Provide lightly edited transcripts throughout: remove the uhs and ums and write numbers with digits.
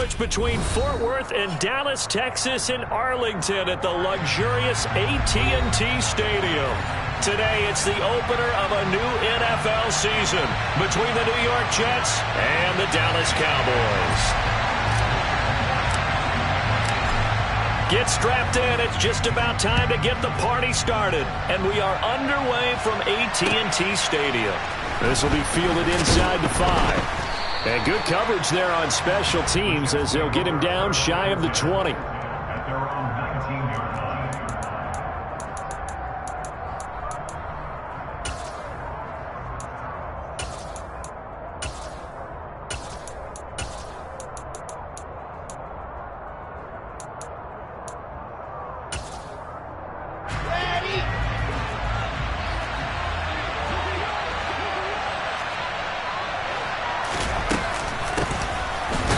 sandwiched between Fort Worth and Dallas, Texas in Arlington at the luxurious AT&T Stadium. Today, it's the opener of a new NFL season between the New York Jets and the Dallas Cowboys. Get strapped in. It's just about time to get the party started. And we are underway from AT&T Stadium. This will be fielded inside the 5. And good coverage there on special teams as they'll get him down shy of the 20.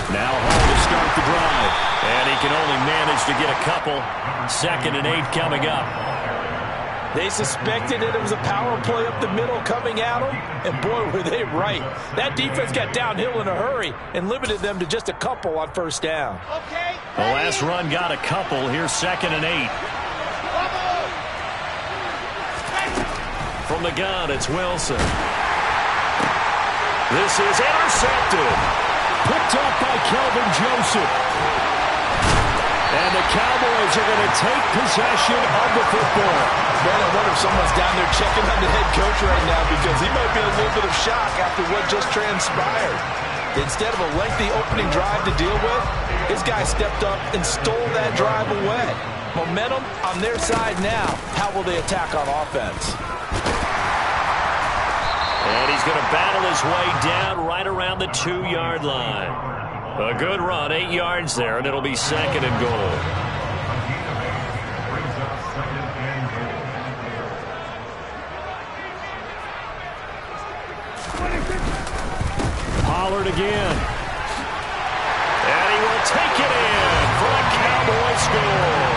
Now hard to start the drive. And he can only manage to get a couple. 2nd and 8 coming up. They suspected that it was a power play up the middle coming at them. And boy, were they right. That defense got downhill in a hurry and limited them to just a couple on first down. The last run got a couple. Here's 2nd and 8. From the gun, it's Wilson. This is intercepted. Picked up by Kelvin Joseph. And the Cowboys are going to take possession of the football. Man, I wonder if someone's down there checking on the head coach right now because he might be in a little bit of shock after what just transpired. Instead of a lengthy opening drive to deal with, his guy stepped up and stole that drive away. Momentum on their side now. How will they attack on offense? And he's going to battle his way down right around the 2-yard line. A good run, 8 yards there, and it'll be 2nd and goal. Pollard again. And he will take it in for a Cowboy score.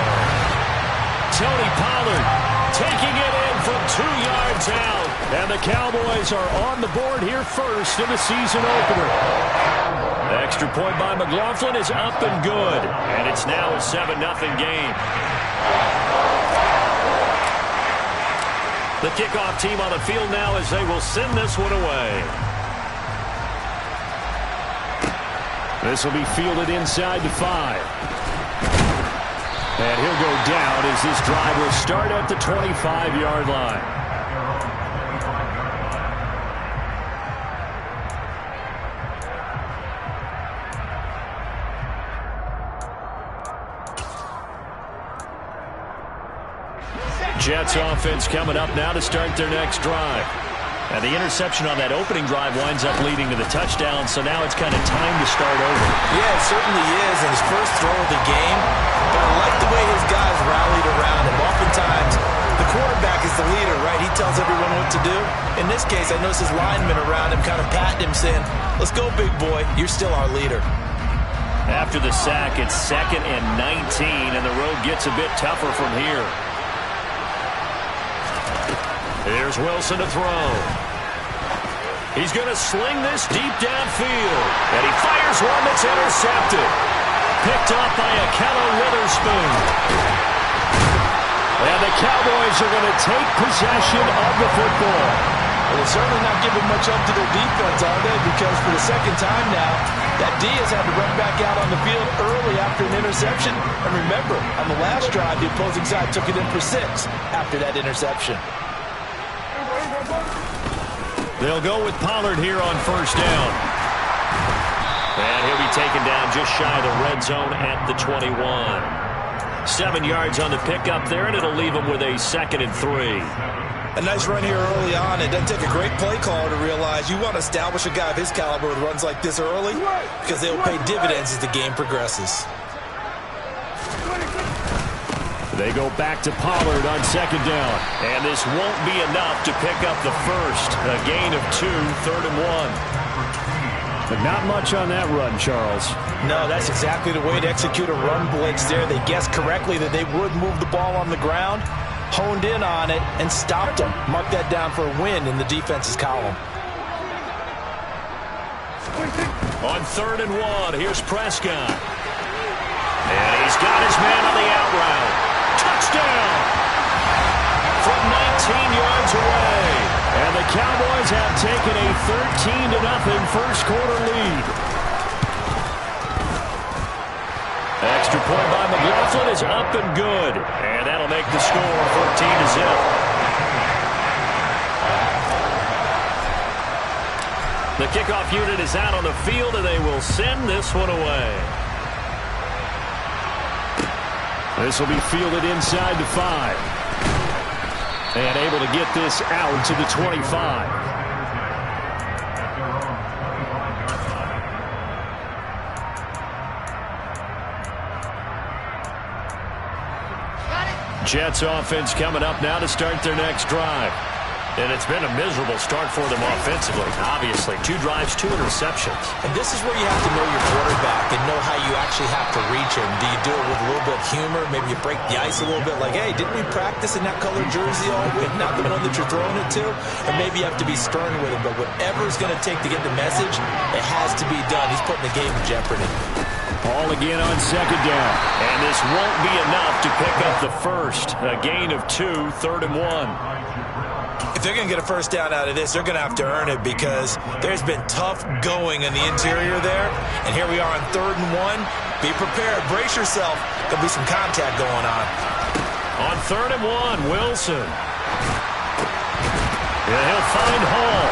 Tony Pollard taking it in from 2 yards out. And the Cowboys are on the board here first in the season opener. The extra point by McLaughlin is up and good. And it's now a 7-0 game. The kickoff team on the field now as they will send this one away. This will be fielded inside the 5. And he'll go down as this drive will start at the 25-yard line. Jets offense coming up now to start their next drive. And the interception on that opening drive winds up leading to the touchdown, so now it's kind of time to start over. Yeah, it certainly is, and his first throw of the game. But I like the way his guys rallied around him. Oftentimes, the quarterback is the leader, right? He tells everyone what to do. In this case, I noticed his linemen around him kind of patting him, saying, "Let's go, big boy. You're still our leader." After the sack, it's 2nd and 19, and the road gets a bit tougher from here. Here's Wilson to throw. He's going to sling this deep downfield. And he fires one that's intercepted. Picked up by Akello Witherspoon. And the Cowboys are going to take possession of the football. Well, they're certainly not giving much up to their defense, are they? Because for the second time now, that D has had to run back out on the field early after an interception. And remember, on the last drive, the opposing side took it in for 6 after that interception. They'll go with Pollard here on first down. And he'll be taken down just shy of the red zone at the 21. 7 yards on the pickup there, and it'll leave him with a 2nd and 3. A nice run here early on. It doesn't take a great play caller to realize you want to establish a guy of his caliber with runs like this early because they will pay dividends as the game progresses. They go back to Pollard on 2nd down. And this won't be enough to pick up the first. A gain of 2, 3rd and 1. But not much on that run, Charles. No, that's exactly the way to execute a run blitz there. They guessed correctly that they would move the ball on the ground, honed in on it, and stopped them. Mark that down for a win in the defense's column. On 3rd and 1, here's Prescott. And he's got his man on the out route. Touchdown! From 19 yards away. And the Cowboys have taken a 13-0 first quarter lead. Extra point by McLaughlin is up and good. And that'll make the score 14-0. The kickoff unit is out on the field, and they will send this one away. This will be fielded inside the 5. And able to get this out to the 25. Jets offense coming up now to start their next drive. And it's been a miserable start for them offensively. Obviously, 2 drives, 2 interceptions. And this is where you have to know your quarterback and know how you actually have to reach him. Do you do it with a little bit of humor? Maybe you break the ice a little bit like, hey, didn't we practice in that colored jersey all week? Not the one that you're throwing it to? And maybe you have to be stern with him. But whatever it's going to take to get the message, it has to be done. He's putting the game in jeopardy. Ball again on 2nd down. And this won't be enough to pick up the first. A gain of 2, 3rd and 1. If they're going to get a first down out of this, they're going to have to earn it because there's been tough going in the interior there. And here we are on 3rd and 1. Be prepared. Brace yourself. There'll be some contact going on. On 3rd and 1, Wilson. And he'll find Hall.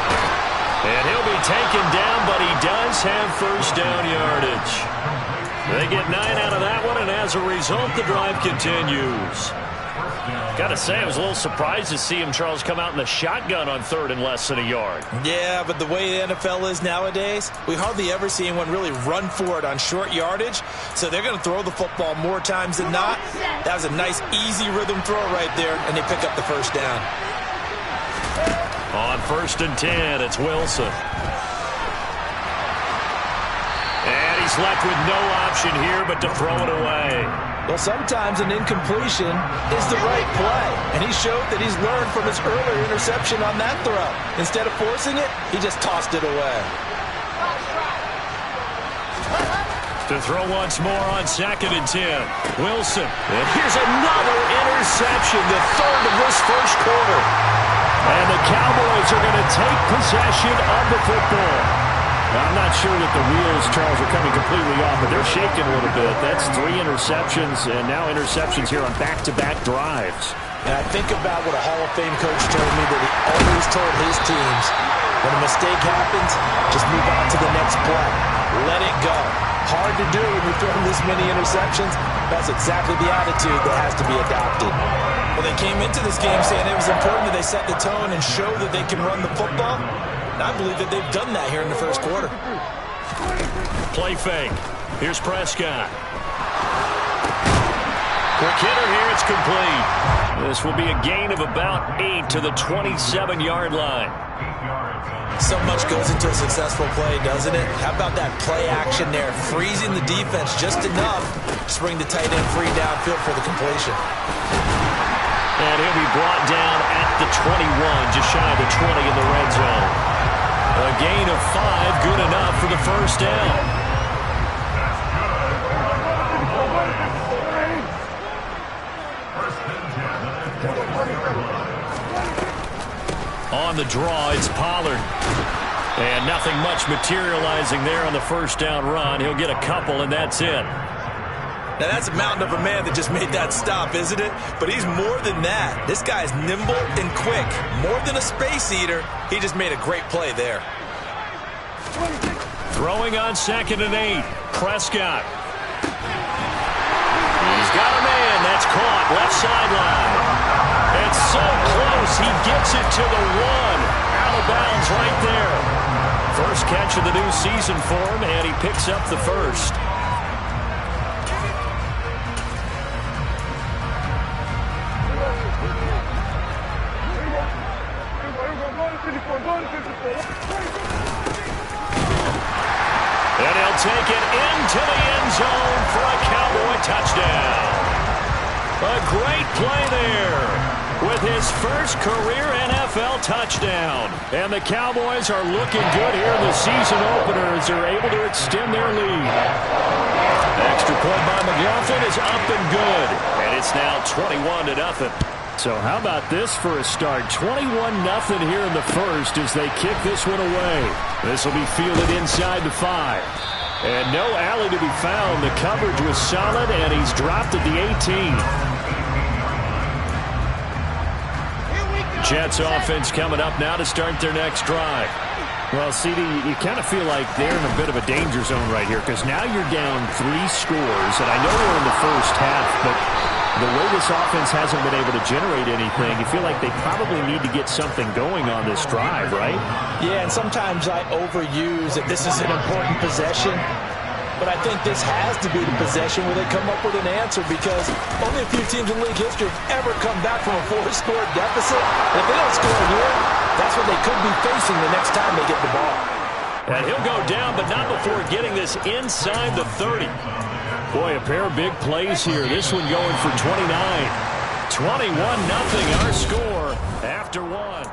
And he'll be taken down, but he does have first down yardage. They get 9 out of that one, and as a result, the drive continues. Got to say, I was a little surprised to see him, Charles, come out in the shotgun on 3rd and less than a yard. Yeah, but the way the NFL is nowadays, we hardly ever see anyone really run for it on short yardage. So they're going to throw the football more times than not. That was a nice, easy rhythm throw right there, and they pick up the first down. On 1st and 10, it's Wilson. And he's left with no option here but to throw it away. Well, sometimes an incompletion is the right play. And he showed that he's learned from his earlier interception on that throw. Instead of forcing it, he just tossed it away. To throw once more on 2nd and 10. Wilson. And here's another interception, the 3rd of this first quarter. And the Cowboys are going to take possession of the football. I'm not sure that the wheels, Charles, are coming completely off, but they're shaking a little bit. That's 3 interceptions, and now interceptions here on back-to-back drives. And I think about what a Hall of Fame coach told me that he always told his teams, when a mistake happens, just move on to the next play. Let it go. Hard to do when you're throwing this many interceptions. That's exactly the attitude that has to be adopted. Well, they came into this game saying it was important that they set the tone and show that they can run the football. And I believe that they've done that here in the first quarter. Play fake. Here's Prescott. Quick hitter here. It's complete. This will be a gain of about 8 to the 27-yard line. So much goes into a successful play, doesn't it? How about that play action there? Freezing the defense just enough to bring the tight end free downfield for the completion. And he'll be brought down at the 21, just shy of the 20 in the red zone. A gain of 5, good enough for the first down. On the draw, it's Pollard. And nothing much materializing there on the first down run. He'll get a couple, and that's it. Now, that's a mountain of a man that just made that stop, isn't it? But he's more than that. This guy's nimble and quick. More than a space eater. He just made a great play there. Throwing on 2nd and 8. Prescott. He's got a man. That's caught. Left sideline. It's so close. He gets it to the 1. Out of bounds right there. First catch of the new season for him, and he picks up the first. And he'll take it into the end zone for a Cowboy touchdown. A great play there. with his first career NFL touchdown. And the Cowboys are looking good here in the season opener as they're able to extend their lead. Extra point by McLaughlin is up and good. And it's now 21-0. So how about this for a start? 21-0 here in the first as they kick this one away. This will be fielded inside the 5. And no alley to be found. The coverage was solid, and he's dropped at the 18. Jets offense coming up now to start their next drive. Well, CD, you kind of feel like they're in a bit of a danger zone right here because now you're down 3 scores, and I know we're in the first half, but the way this offense hasn't been able to generate anything, you feel like they probably need to get something going on this drive, right? Yeah, and sometimes I overuse that this is an important possession. But I think this has to be the possession where they come up with an answer because only a few teams in league history have ever come back from a 4-score deficit. And if they don't score here, that's what they could be facing the next time they get the ball. And he'll go down, but not before getting this inside the 30. Boy, a pair of big plays here. This one going for 29. 21-0 our score after 1.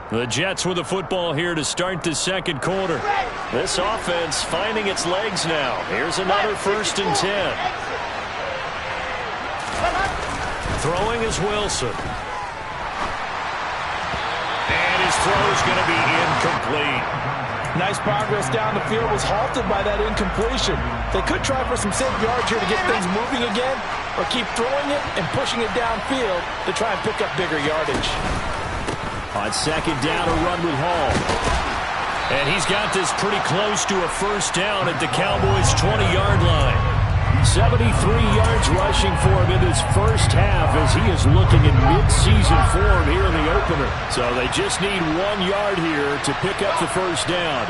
The Jets with the football here to start the second quarter. This offense finding its legs now. Here's another 1st and 10. Throwing is Wilson. And his throw is going to be incomplete. Nice progress down the field was halted by that incompletion. They could try for some safe yards here to get things moving again, or keep throwing it and pushing it downfield to try and pick up bigger yardage. On second down, a run with Hall. And he's got this pretty close to a first down at the Cowboys' 20-yard line. 73 yards rushing for him in this first half as he is looking in mid-season form here in the opener. So they just need 1 yard here to pick up the first down.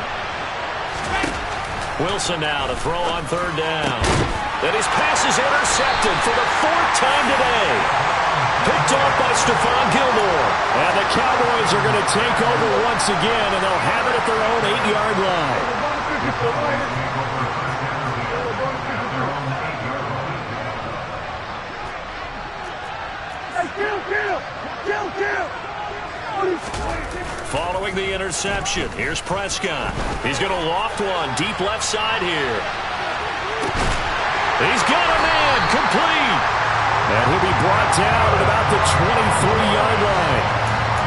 Wilson now to throw on third down. And his pass is intercepted for the 4th time today. Picked off by Stephon Gilmore. And the Cowboys are going to take over once again, and they'll have it at their own 8-yard line. Following the interception, here's Prescott. He's going to loft one deep left side here. He's got a man complete. And he'll be brought down at about the 23-yard line.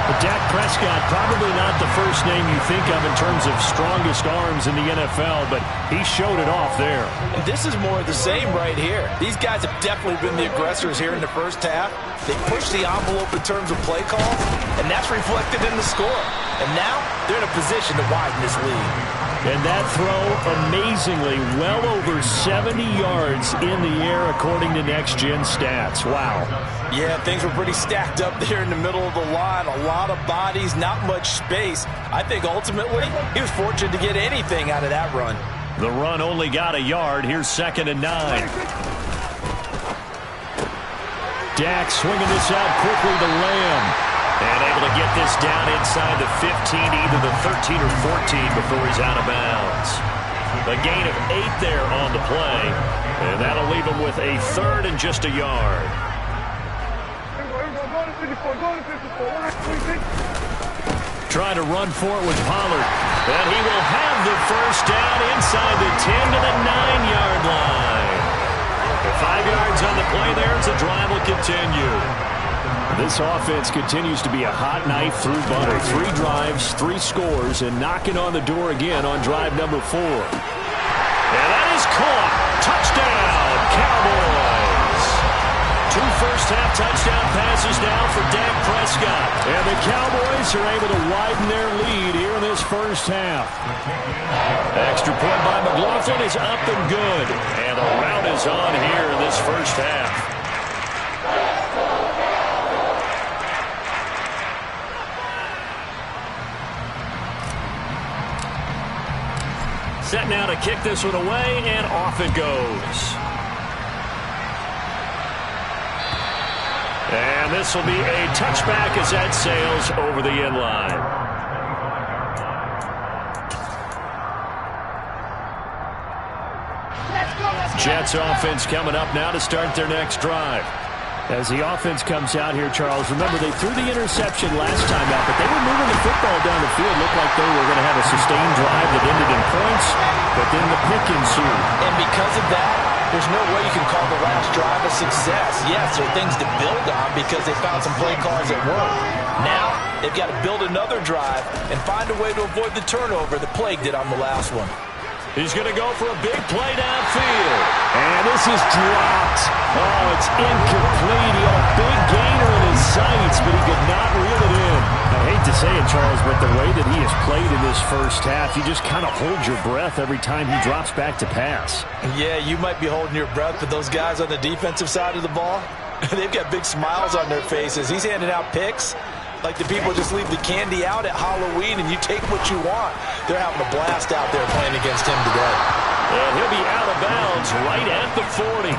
But Dak Prescott, probably not the first name you think of in terms of strongest arms in the NFL, but he showed it off there. And this is more of the same right here. These guys have definitely been the aggressors here in the first half. They pushed the envelope in terms of play calls, and that's reflected in the score. And now they're in a position to widen this lead. And that throw, amazingly, well over 70 yards in the air, according to Next Gen Stats. Wow. Yeah, things were pretty stacked up there in the middle of the line. A lot of bodies, not much space. I think ultimately he was fortunate to get anything out of that run. The run only got a yard. Here's 2nd and 9. Dak swinging this out quickly to Lamb. And able to get this down inside the 15, either the 13 or 14 before he's out of bounds. A gain of 8 there on the play. And that'll leave him with a 3rd and just a yard. Trying to run for it with Pollard. And he will have the first down inside the 10 to the 9-yard line. 5 yards on the play there as the drive will continue. This offense continues to be a hot knife through butter. 3 drives, 3 scores, and knocking on the door again on drive number 4. And that is caught. Touchdown, Cowboys. 2 first-half touchdown passes now for Dak Prescott. And the Cowboys are able to widen their lead here in this first half. Extra point by McLaughlin is up and good. And the rout is on here in this first half. Set now to kick this one away, and off it goes. And this will be a touchback as that sails over the end line. Jets offense coming up now to start their next drive. As the offense comes out here, Charles, remember they threw the interception last time out, but they were moving the football down the field. Looked like they were going to have a sustained drive that ended in points, but then the pick ensued. And because of that, there's no way you can call the last drive a success. Yes, there are things to build on because they found some play calls that work. Now, they've got to build another drive and find a way to avoid the turnover that plagued it on the last one. He's going to go for a big play downfield. And this is dropped. Oh, it's incomplete. He had a big gainer in his sights, but he could not reel it in. I hate to say it, Charles, but the way that he has played in this first half, you just kind of hold your breath every time he drops back to pass. Yeah, you might be holding your breath, but those guys on the defensive side of the ball, they've got big smiles on their faces. He's handing out picks like the people just leave the candy out at Halloween and you take what you want. They're having a blast out there playing against him today. And he'll be out of bounds right at the 40.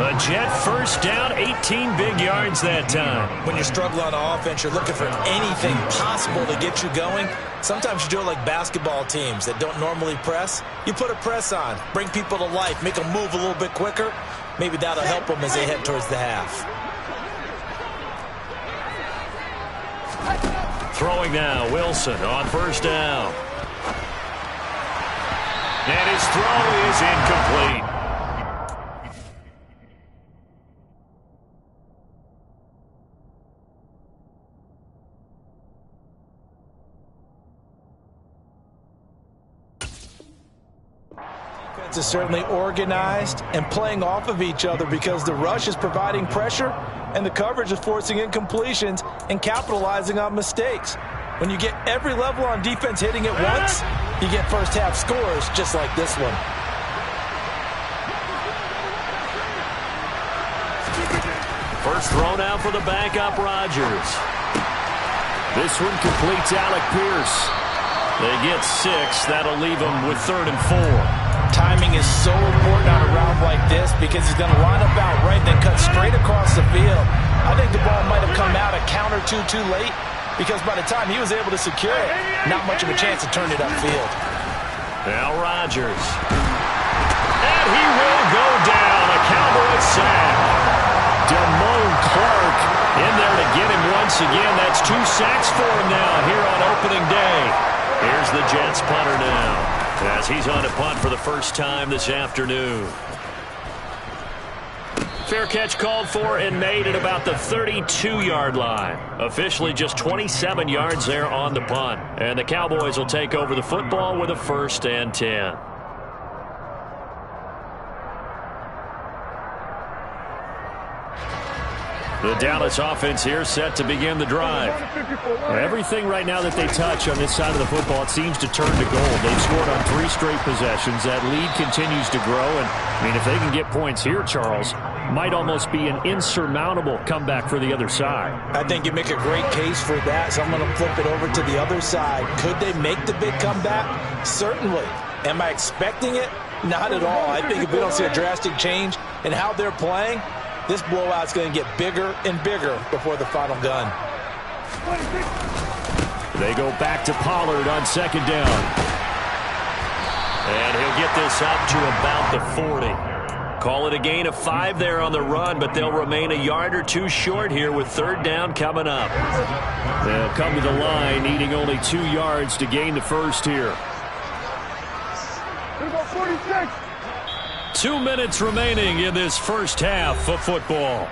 A Jet first down, 18 big yards that time. When you struggle on offense, you're looking for anything possible to get you going. Sometimes you do it like basketball teams that don't normally press. You put a press on, bring people to life, make them move a little bit quicker. Maybe that'll help them as they head towards the half. Throwing now, Wilson on first down. And his throw is incomplete. Defense is certainly organized and playing off of each other because the rush is providing pressure and the coverage is forcing incompletions and capitalizing on mistakes. When you get every level on defense hitting at once, you get first half scores just like this one. First throw now for the backup, Rodgers. This one completes Alec Pierce. They get 6. That'll leave them with 3rd and 4. Timing is so important on a round like this because he's going to line up out right, then cut straight across the field. I think the ball might have come out a count or two too late because by the time he was able to secure it, not much of a chance to turn it upfield. Now Rodgers. And he will go down. A Cowboys sack. Damone Clark in there to get him once again. That's 2 sacks for him now here on opening day. Here's the Jets punter now as he's on a punt for the first time this afternoon. Fair catch called for and made at about the 32-yard line. Officially just 27 yards there on the punt. And the Cowboys will take over the football with a 1st and 10. The Dallas offense here set to begin the drive. Everything right now that they touch on this side of the football, it seems to turn to gold. They've scored on 3 straight possessions. That lead continues to grow. And, I mean, if they can get points here, Charles, might almost be an insurmountable comeback for the other side. I think you make a great case for that, so I'm going to flip it over to the other side. Could they make the big comeback? Certainly. Am I expecting it? Not at all. I think if we don't see a drastic change in how they're playing, this blowout's going to get bigger and bigger before the final gun. They go back to Pollard on 2nd down. And he'll get this up to about the 40. Call it a gain of 5 there on the run, but they'll remain a yard or 2 short here with 3rd down coming up. They'll come to the line needing only 2 yards to gain the first here. 2 minutes remaining in this first half of football.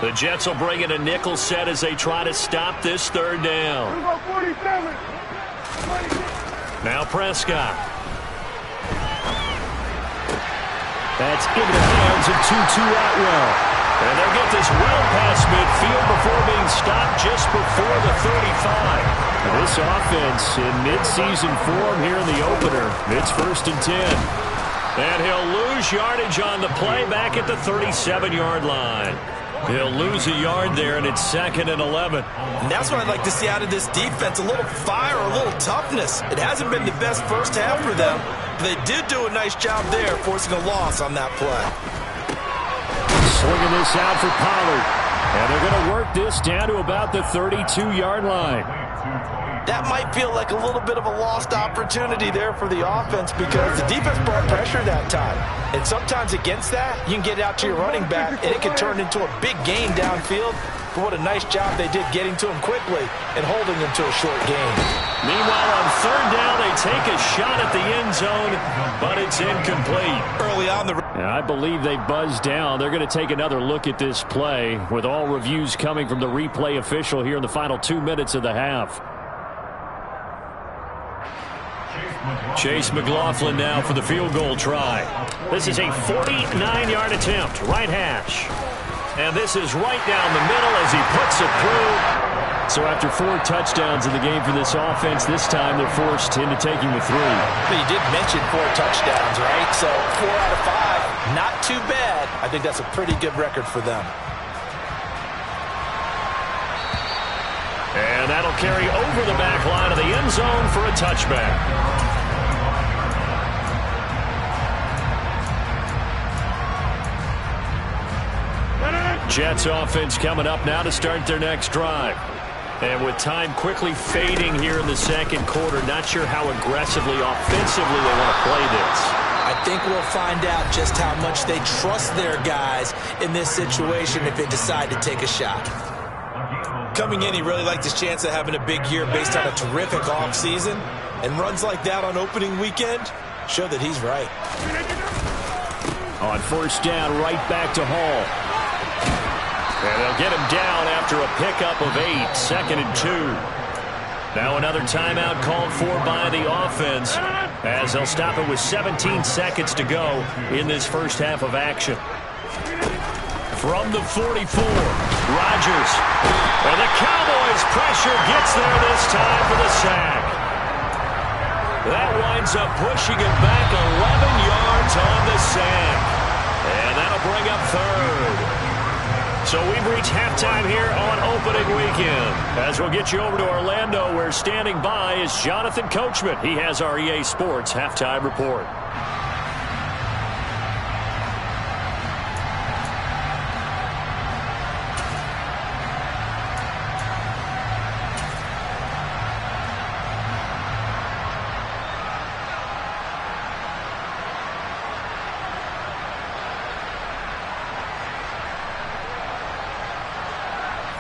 The Jets will bring in a nickel set as they try to stop this 3rd down. Now Prescott. That's into the hands of Tutu Atwell. And they'll get this well past midfield before being stopped just before the 35. This offense in mid-season form here in the opener. It's 1st and 10. And he'll lose yardage on the play back at the 37-yard line. He'll lose a yard there, and it's 2nd and 11. And that's what I'd like to see out of this defense, a little fire, a little toughness. It hasn't been the best first half for them, but they did do a nice job there, forcing a loss on that play. Swinging this out for Pollard. And they're going to work this down to about the 32-yard line. that might feel like a little bit of a lost opportunity there for the offense because the defense brought pressure that time. And sometimes against that, you can get out to your running back, and it can turn into a big gain downfield. But what a nice job they did getting to him quickly and holding him to a short gain. Meanwhile, on third down, they take a shot at the end zone, but it's incomplete. Early on the... I believe they buzzed down. They're going to take another look at this play with all reviews coming from the replay official here in the final 2 minutes of the half. Chase McLaughlin now for the field goal try. This is a 49-yard attempt, right hash. And this is right down the middle as he puts it through. So after 4 touchdowns in the game for this offense, this time they're forced into taking the 3. But you did mention 4 touchdowns, right? So 4 out of 5, not too bad. I think that's a pretty good record for them. And that'll carry over the back line of the end zone for a touchback. Jets offense coming up now to start their next drive. And with time quickly fading here in the second quarter, not sure how aggressively, offensively they want to play this. I think we'll find out just how much they trust their guys in this situation if they decide to take a shot. Coming in, he really liked his chance of having a big year based on a terrific offseason. And runs like that on opening weekend show that he's right. On first down, right back to Hall. And they'll get him down after a pickup of 8, 2nd and 2. Now another timeout called for by the offense as they'll stop it with 17 seconds to go in this first half of action. From the 44, Rodgers. And the Cowboys pressure gets there this time for the sack. That winds up pushing it back 11 yards on the sack. And that'll bring up third. So we've reached halftime here on opening weekend. As we'll get you over to Orlando, where standing by is Jonathan Coachman. He has our EA Sports halftime report.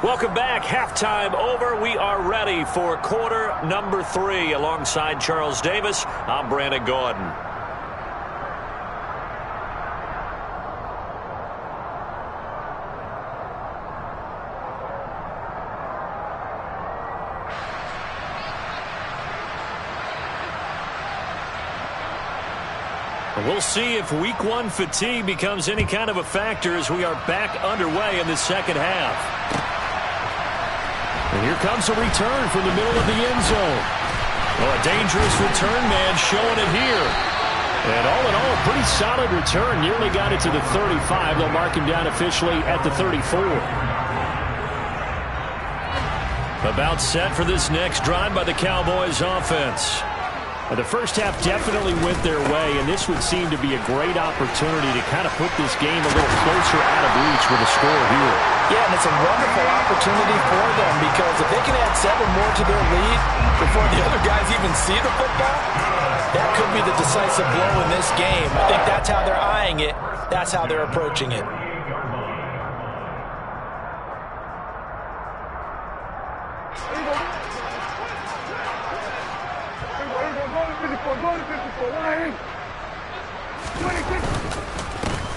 Welcome back. Halftime over. We are ready for quarter number 3. Alongside Charles Davis, I'm Brandon Gordon. We'll see if week 1 fatigue becomes any kind of a factor as we are back underway in the second half. And here comes a return from the middle of the end zone. Well, a dangerous return man showing it here. And all in all, a pretty solid return. Nearly got it to the 35. They'll mark him down officially at the 34. About set for this next drive by the Cowboys offense. The first half definitely went their way, and this would seem to be a great opportunity to kind of put this game a little closer out of reach with a score here. Yeah, and it's a wonderful opportunity for them because if they can add 7 more to their lead before the other guys even see the football, that could be the decisive blow in this game. I think that's how they're eyeing it. That's how they're approaching it.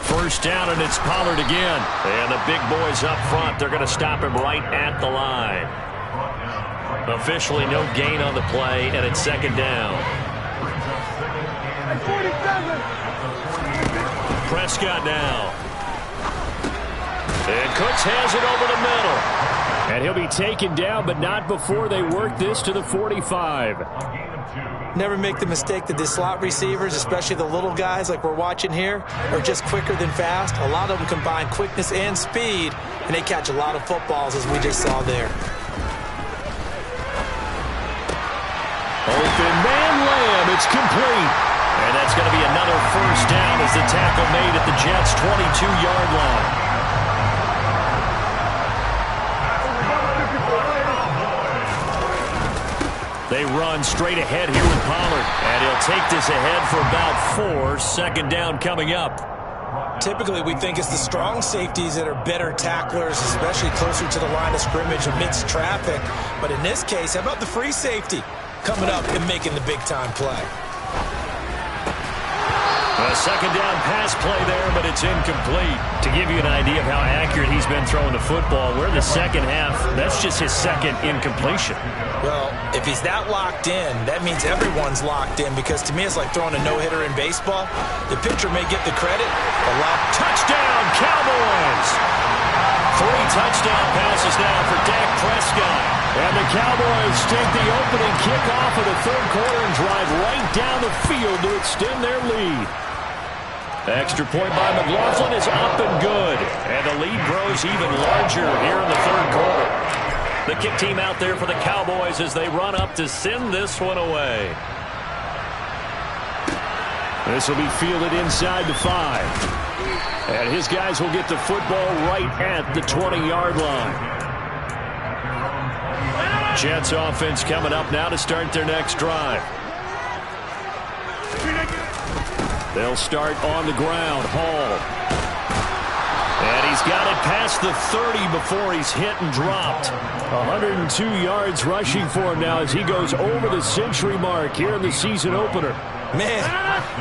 First down, and it's Pollard again. And the big boys up front, they're going to stop him right at the line. Officially no gain on the play, and it's second down. Prescott now. And Cooks has it over the middle. And he'll be taken down, but not before they work this to the 45. Never make the mistake that the slot receivers, especially the little guys like we're watching here, are just quicker than fast. A lot of them combine quickness and speed, and they catch a lot of footballs, as we just saw there. Open man Lamb, it's complete. And that's going to be another first down as the tackle made at the Jets' 22-yard line. They run straight ahead here with Pollard. And he'll take this ahead for about 4. Second down coming up. Typically, we think it's the strong safeties that are better tacklers, especially closer to the line of scrimmage amidst traffic. But in this case, how about the free safety coming up and making the big-time play? A second down pass play there, but it's incomplete. To give you an idea of how accurate he's been throwing the football, we're in the second half. That's just his second incompletion. Well, if he's that locked in, that means everyone's locked in, because to me it's like throwing a no-hitter in baseball. The pitcher may get the credit. Touchdown, Cowboys! 3 touchdown passes now for Dak Prescott. And the Cowboys take the opening kickoff of the third quarter and drive right down the field to extend their lead. Extra point by McLaughlin is up and good. And the lead grows even larger here in the third quarter. The kick team out there for the Cowboys as they run up to send this one away. This will be fielded inside the 5. And his guys will get the football right at the 20-yard line. Jets offense coming up now to start their next drive. They'll start on the ground. Hall. And he's got it past the 30 before he's hit and dropped. 102 yards rushing for him now as he goes over the century mark here in the season opener. Man,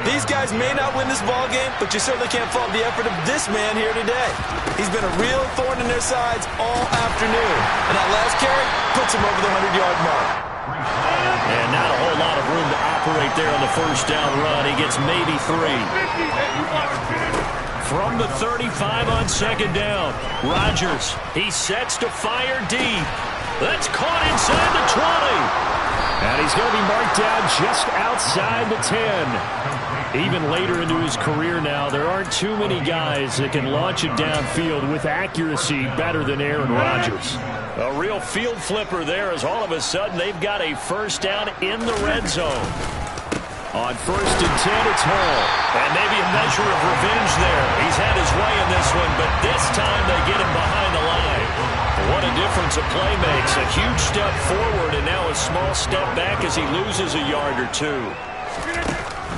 these guys may not win this ball game, but you certainly can't fault the effort of this man here today. He's been a real thorn in their sides all afternoon. And that last carry puts him over the 100-yard mark. And not a whole lot of room to operate there on the first down run. He gets maybe 3. From the 35 on second down, Rodgers, he sets to fire deep. That's caught inside the 20. And he's going to be marked down just outside the 10. Even later into his career now, there aren't too many guys that can launch it downfield with accuracy better than Aaron Rodgers. A real field flipper there as all of a sudden they've got a first down in the red zone. On 1st and 10, it's Hall. And maybe a measure of revenge there. He's had his way in this one, but this time they get him behind the line. What a difference a play makes. A huge step forward and now a small step back as he loses a yard or 2.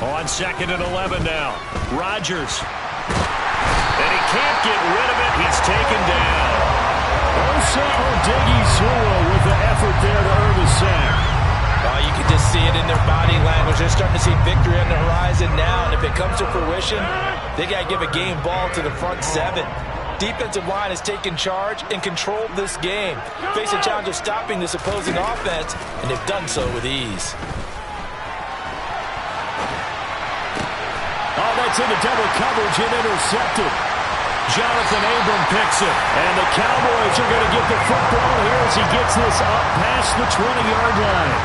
On 2nd and 11 now. Rodgers. And he can't get rid of it. He's taken down. Osa Odighizuwa with the effort there to earn the sack. You can just see it in their body language. They're starting to see victory on the horizon now, and if it comes to fruition, they got to give a game ball to the front 7. Defensive line has taken charge and controlled this game. Face a challenge of stopping this opposing offense, and they've done so with ease. Oh, that's into double coverage and intercepted. Jonathan Abram picks it, and the Cowboys are going to get the football here as he gets this up past the 20-yard line.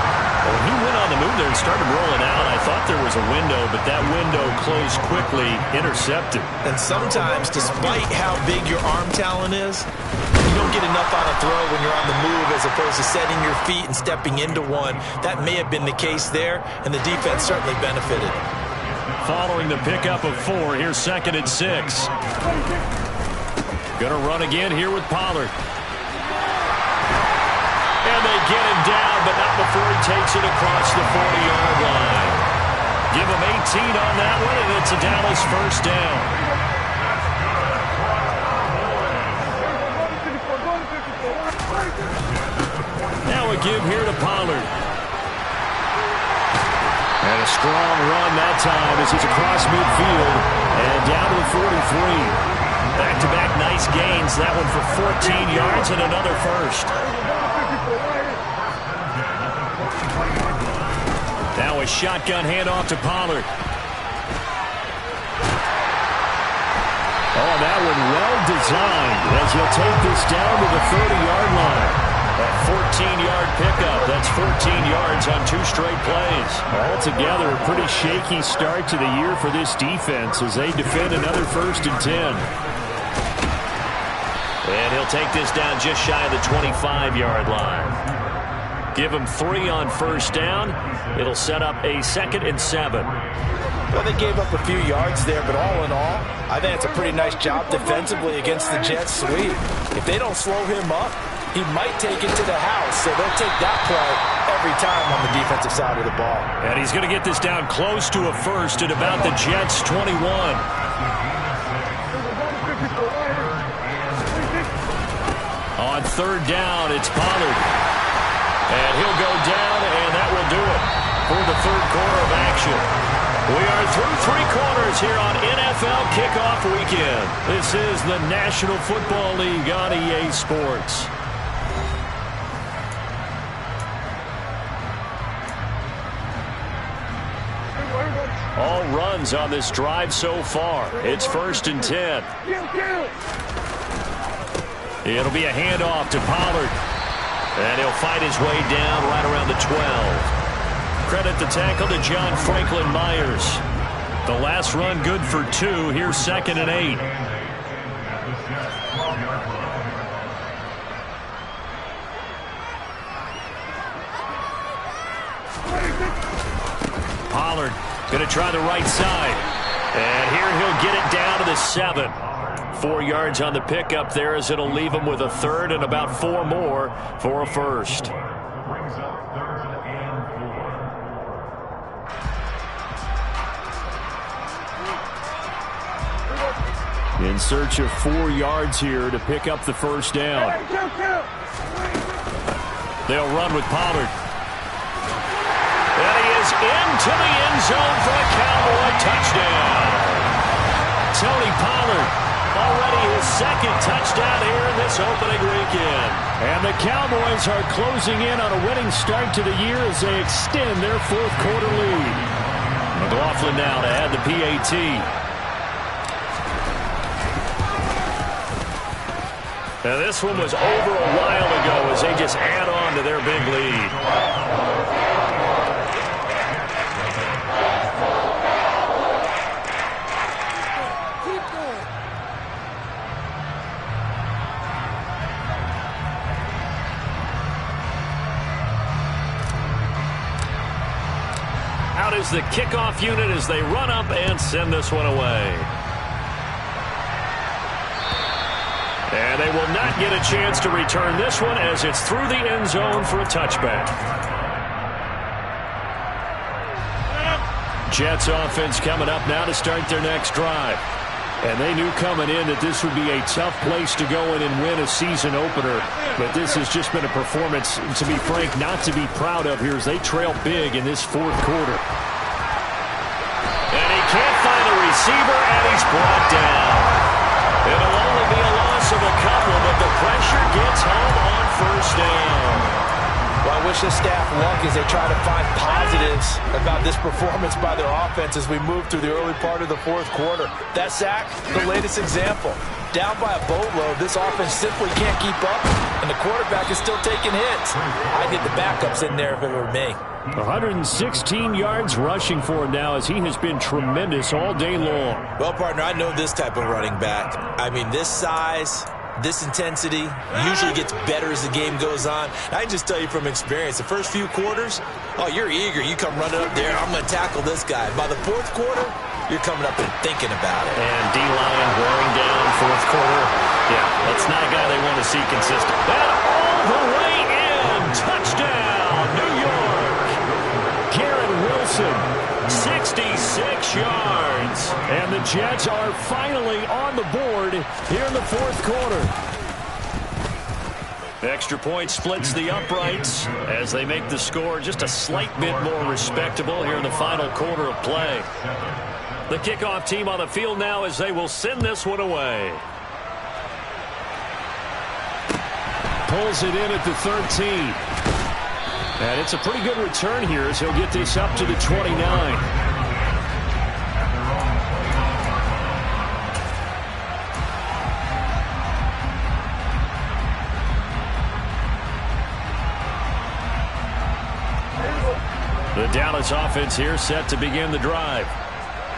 Well, he went on the move there and started rolling out. I thought there was a window, but that window closed quickly, intercepted. And sometimes, despite how big your arm talent is, you don't get enough on a throw when you're on the move as opposed to setting your feet and stepping into one. That may have been the case there, and the defense certainly benefited. Following the pickup of 4, here's 2nd and 6. Going to run again here with Pollard. And they get him down, but not before he takes it across the 40-yard line. Give him 18 on that one, and it's a Dallas first down. Now a give here to Pollard. And a strong run that time as he's across midfield and down to the 43. Back-to-back nice gains. That one for 14 yards and another first. Now a shotgun handoff to Pollard. Oh, that one well designed as he'll take this down to the 30-yard line. A 14-yard pickup. That's 14 yards on 2 straight plays. Altogether, a pretty shaky start to the year for this defense as they defend another 1st and 10. And he'll take this down just shy of the 25-yard line. Give him 3 on first down. It'll set up a 2nd and 7. Well, they gave up a few yards there, but all in all, I think it's a pretty nice job defensively against the Jets sweep. If they don't slow him up, he might take it to the house. So they'll take that play every time on the defensive side of the ball. And he's going to get this down close to a first at about the Jets' 21. On third down, it's Pollard. And he'll go down, and that will do it for the third quarter of action. We are through three quarters here on NFL Kickoff Weekend. This is the National Football League on EA Sports. All runs on this drive so far. It's 1st and 10. It'll be a handoff to Pollard. And he'll fight his way down right around the 12. Credit the tackle to John Franklin Myers. The last run good for 2. Here's 2nd and 8. Pollard going to try the right side. And here he'll get it down to the 7. 4 yards on the pickup there as it'll leave him with a third and about 4 more for a first. In search of 4 yards here to pick up the first down. They'll run with Pollard. And he is into the end zone for a Cowboy touchdown. Tony Pollard, already his 2nd touchdown here in this opening weekend. And the Cowboys are closing in on a winning start to the year as they extend their 4th quarter lead. McLaughlin now to add the PAT. Now this one was over a while ago as they just add on to their big lead. Out is the kickoff unit as they run up and send this one away. And they will not get a chance to return this one as it's through the end zone for a touchback. Jets offense coming up now to start their next drive. And they knew coming in that this would be a tough place to go in and win a season opener. But this has just been a performance, to be frank, not to be proud of here as they trail big in this 4th quarter. And he can't find a receiver, and he's brought down. It'll only be a loss of a couple, but the pressure gets home on 1st down. Well, I wish the staff luck as they try to find positives about this performance by their offense as we move through the early part of the 4th quarter. That sack, the latest example. Down by a boatload, this offense simply can't keep up, and the quarterback is still taking hits. I'd get the backups in there if it were me. 116 yards rushing for him now as he has been tremendous all day long. Well, partner, I know this type of running back. I mean, this size, this intensity usually gets better as the game goes on. I can just tell you from experience, the first few quarters, oh, you're eager. You come running up there, I'm going to tackle this guy. By the 4th quarter, you're coming up and thinking about it. And D-line wearing down 4th quarter. Yeah, that's not a guy they want to see consistent. And all the way in. Touchdown, New York. Garrett Wilson, 66 yards. And the Jets are finally on the board here in the 4th quarter. Extra point splits the uprights as they make the score just a slight bit more respectable here in the final quarter of play. The kickoff team on the field now as they will send this one away. Pulls it in at the 13. And it's a pretty good return here as he'll get this up to the 29. The Dallas offense here set to begin the drive.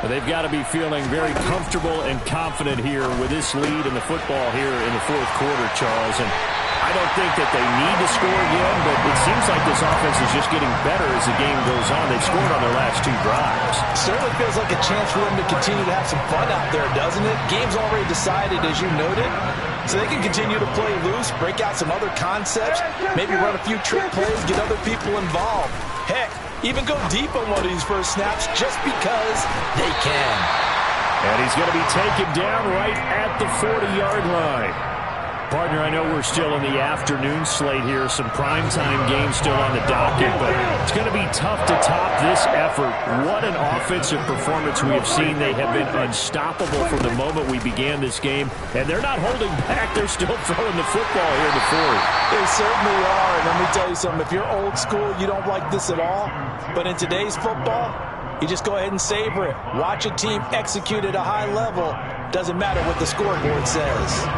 They've got to be feeling very comfortable and confident here with this lead in the football here in the 4th quarter, Charles. And I don't think that they need to score again, but it seems like this offense is just getting better as the game goes on. They've scored on their last 2 drives. Certainly feels like a chance for them to continue to have some fun out there, doesn't it? Game's already decided, as you noted. so they can continue to play loose, break out some other concepts, maybe run a few trick plays, get other people involved. Heck, even go deep on one of these first snaps just because they can. And he's going to be taken down right at the 40-yard line. Partner, I know we're still in the afternoon slate here. Some primetime games still on the docket, but it's going to be tough to top this effort. What an offensive performance we have seen. They have been unstoppable from the moment we began this game, and they're not holding back. They're still throwing the football here in the fourth. They certainly are, and let me tell you something. If you're old school, you don't like this at all, but in today's football, you just go ahead and savor it. Watch a team execute at a high level. Doesn't matter what the scoreboard says.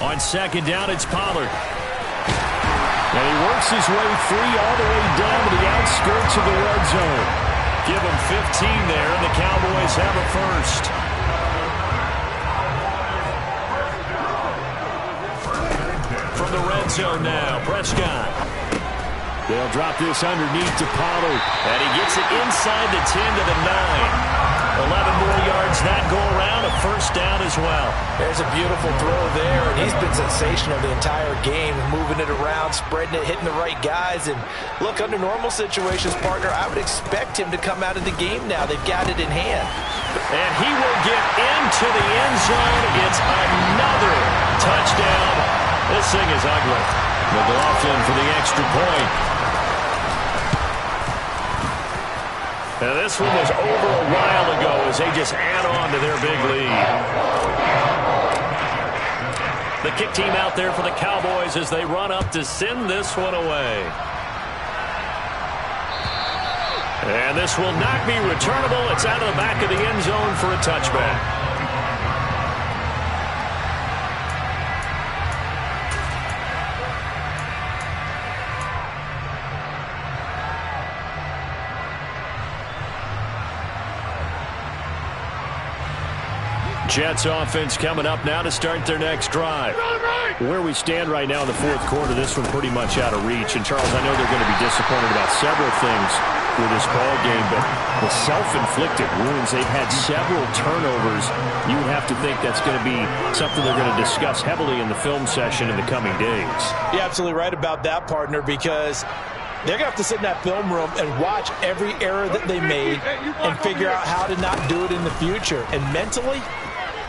On second down, it's Pollard. And he works his way free all the way down to the outskirts of the red zone. Give him 15 there, and the Cowboys have a first. From the red zone now, Prescott. They'll drop this underneath to Pollard. And he gets it inside the 10 to the 9. 11 more yards that go around, a first down as well. There's a beautiful throw there, and he's been sensational the entire game, moving it around, spreading it, hitting the right guys. And look, under normal situations, partner, I would expect him to come out of the game now. They've got it in hand. And he will get into the end zone. It's another touchdown. This thing is ugly. McLaughlin for the extra point. Now this one was over a while ago as they just add on to their big lead. The kick team out there for the Cowboys as they run up to send this one away. And this will not be returnable. It's out of the back of the end zone for a touchback. Jets offense coming up now to start their next drive. Where we stand right now in the fourth quarter, this one pretty much out of reach. And, Charles, I know they're going to be disappointed about several things with this ball game, but the self-inflicted wounds, they've had several turnovers. You would have to think that's going to be something they're going to discuss heavily in the film session in the coming days. You're absolutely right about that, partner, because they're going to have to sit in that film room and watch every error that they made and figure out how to not do it in the future. And mentally,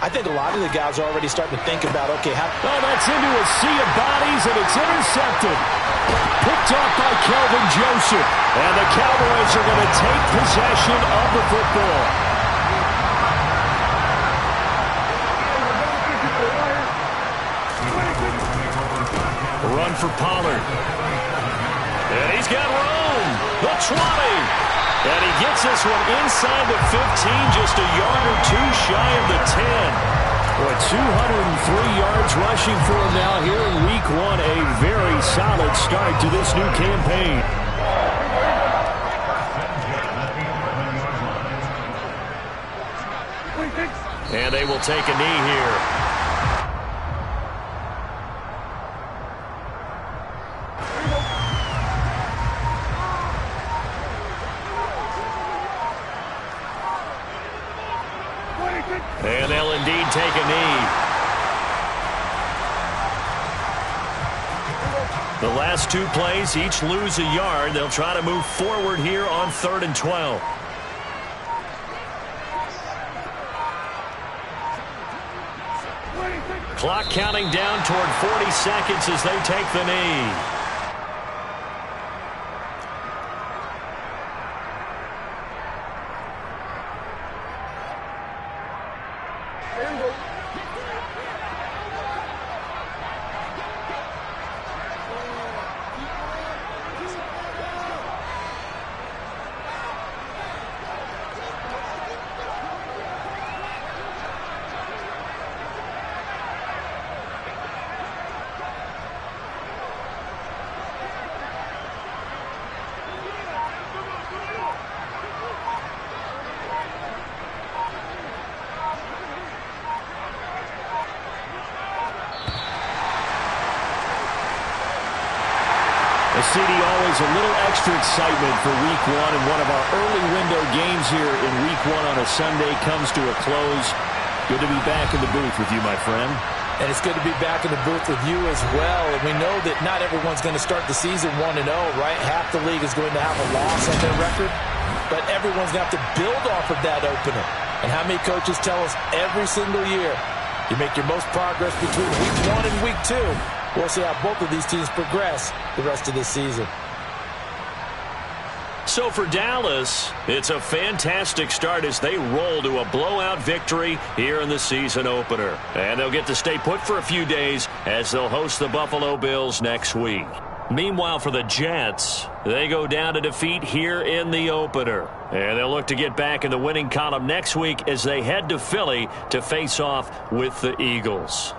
I think a lot of the guys are already starting to think about, okay, how... Oh, that's into a sea of bodies, and it's intercepted. Picked off by Kelvin Joseph. And the Cowboys are going to take possession of the football. A run for Pollard. And he's got room. The 20. And he gets this one inside the 15, just a yard or two shy of the 10. Boy, 203 yards rushing for him now here in week one. A very solid start to this new campaign. And they will take a knee here. And they'll indeed take a knee. The last two plays each lose a yard. They'll try to move forward here on 3rd and 12. Clock counting down toward 40 seconds as they take the knee. CD, always a little extra excitement for Week 1, and one of our early window games here in Week 1 on a Sunday comes to a close. Good to be back in the booth with you, my friend. And it's good to be back in the booth with you as well. And we know that not everyone's going to start the season 1-0, right? Half the league is going to have a loss on their record, but everyone's going to have to build off of that opener. And how many coaches tell us every single year, you make your most progress between Week 1 and Week 2. We'll see how both of these teams progress the rest of this season. So for Dallas, it's a fantastic start as they roll to a blowout victory here in the season opener. And they'll get to stay put for a few days as they'll host the Buffalo Bills next week. Meanwhile, for the Jets, they go down to defeat here in the opener. And they'll look to get back in the winning column next week as they head to Philly to face off with the Eagles.